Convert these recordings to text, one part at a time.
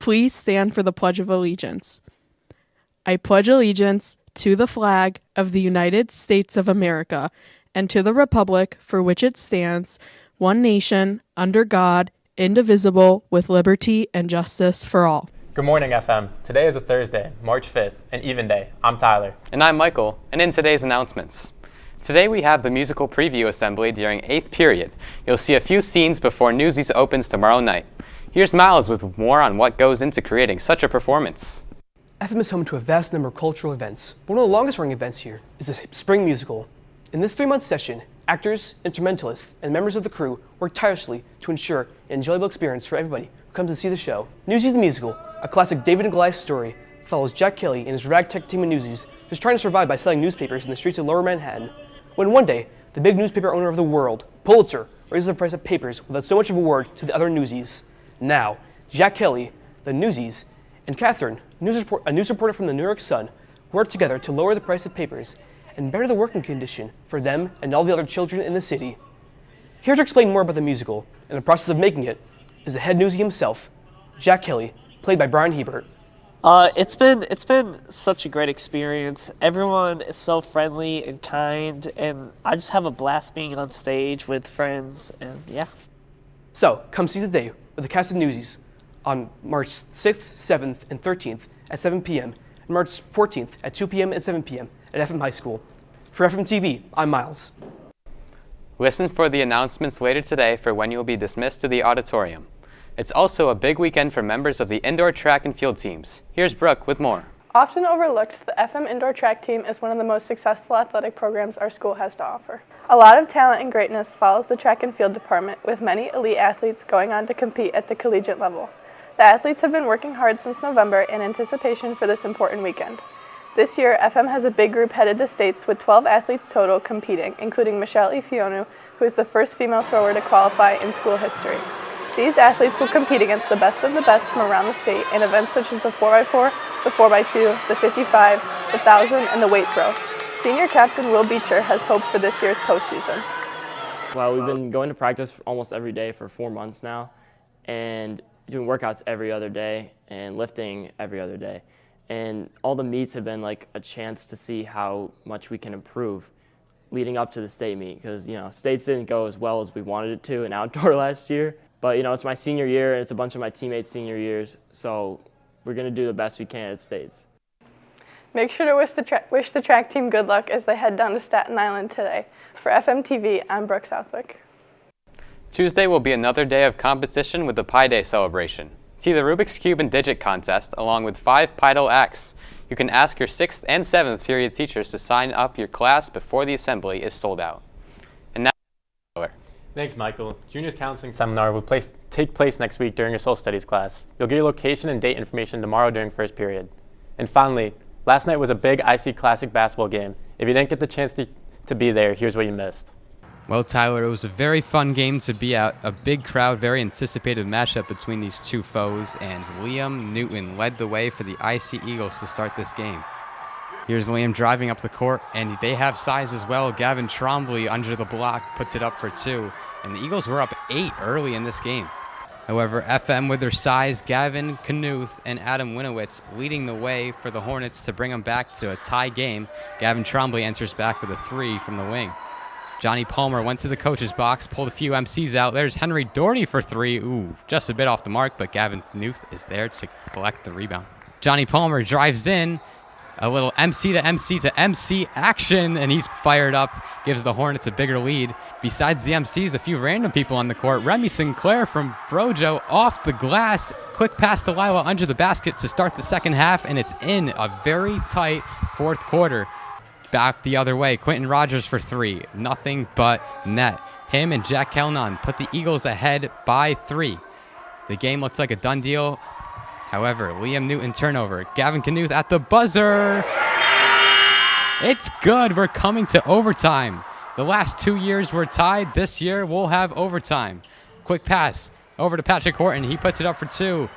please stand for the Pledge of Allegiance? I pledge allegiance to the flag of the United States of America and to the republic for which it stands, one nation, under God, indivisible, with liberty and justice for all. Good morning, FM. Today is a Thursday, March 5th, an even day. I'm Tyler. And I'm Michael. And in today's announcements, today we have the musical preview assembly during 8th period. You'll see a few scenes before Newsies opens tomorrow night. Here's Miles with more on what goes into creating such a performance. FM is home to a vast number of cultural events, but one of the longest running events here is the Spring Musical. In this 3-month session, actors, instrumentalists, and members of the crew work tirelessly to ensure an enjoyable experience for everybody who comes to see the show. Newsies the Musical, a classic David and Goliath story, follows Jack Kelly and his ragtag team of newsies just trying to survive by selling newspapers in the streets of Lower Manhattan, when one day, the big newspaper owner of the world, Pulitzer, raises the price of papers without so much of a word to the other newsies. Now, Jack Kelly, the newsies, and Catherine, a news reporter from the New York Sun, work together to lower the price of papers and better the working condition for them and all the other children in the city. Here to explain more about the musical and the process of making it is the head newsie himself, Jack Kelly, played by Brian Hebert. It's been such a great experience. Everyone is so friendly and kind, and I just have a blast being on stage with friends, and yeah. So, come see the day with the cast of Newsies on March 6th, 7th, and 13th at 7 p.m. and March 14th at 2 p.m. and 7 p.m. at FM High School. For FM TV, I'm Miles. Listen for the announcements later today for when you'll be dismissed to the auditorium. It's also a big weekend for members of the indoor track and field teams. Here's Brooke with more. Often overlooked, the FM indoor track team is one of the most successful athletic programs our school has to offer. A lot of talent and greatness follows the track and field department, with many elite athletes going on to compete at the collegiate level. The athletes have been working hard since November in anticipation for this important weekend. This year, FM has a big group headed to states with 12 athletes total competing, including Michelle Ifionu, who is the first female thrower to qualify in school history. These athletes will compete against the best of the best from around the state in events such as the 4x4, the 4x2, the 55, the 1,000, and the weight throw. Senior captain Will Beecher has hope for this year's postseason. Well, we've been going to practice almost every day for 4 months now, and doing workouts every other day and lifting every other day. And all the meets have been like a chance to see how much we can improve leading up to the state meet, because, states didn't go as well as we wanted it to in outdoor last year. But, it's my senior year, and it's a bunch of my teammates' senior years, so we're going to do the best we can at states. Make sure to wish the track team good luck as they head down to Staten Island today. For FMTV, I'm Brooke Southwick. Tuesday will be another day of competition with the Pi Day celebration. See the Rubik's Cube and Digit contest along with 5 Pi-Do acts. You can ask your 6th and 7th period teachers to sign up your class before the assembly is sold out. And now, Thanks, Michael. Junior's Counseling Seminar will take place next week during your social studies class. You'll get your location and date information tomorrow during first period. And finally, last night was a big IC Classic basketball game. If you didn't get the chance to be there, here's what you missed. Well, Tyler, it was a very fun game to be at. A big crowd, very anticipated matchup between these two foes, and Liam Newton led the way for the IC Eagles to start this game. Here's Liam driving up the court, and they have size as well. Gavin Trombley under the block puts it up for 2, and the Eagles were up 8 early in this game. However, FM with their size, Gavin Knuth and Adam Winowitz leading the way for the Hornets to bring them back to a tie game. Gavin Trombley enters back with a 3 from the wing. Johnny Palmer went to the coach's box, pulled a few MCs out. There's Henry Doherty for 3. Ooh, just a bit off the mark, but Gavin Knuth is there to collect the rebound. Johnny Palmer drives in. A little MC to MC to MC action, and he's fired up, gives the Hornets a bigger lead. Besides the MCs, a few random people on the court. Remy Sinclair from Brojo off the glass. Quick pass to Lila under the basket to start the second half, and it's in a very tight fourth quarter. Back the other way, Quentin Rogers for 3. Nothing but net. Him and Jack Kelnon put the Eagles ahead by 3. The game looks like a done deal. However, Liam Newton turnover. Gavin Knuth at the buzzer. It's good. We're coming to overtime. The last 2 years were tied. This year we'll have overtime. Quick pass over to Patrick Horton. He puts it up for 2.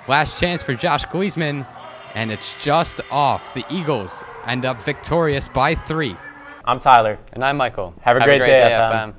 Last chance for Josh Gleesman, and it's just off. The Eagles end up victorious by 3. I'm Tyler. And I'm Michael. Have a great day, FM.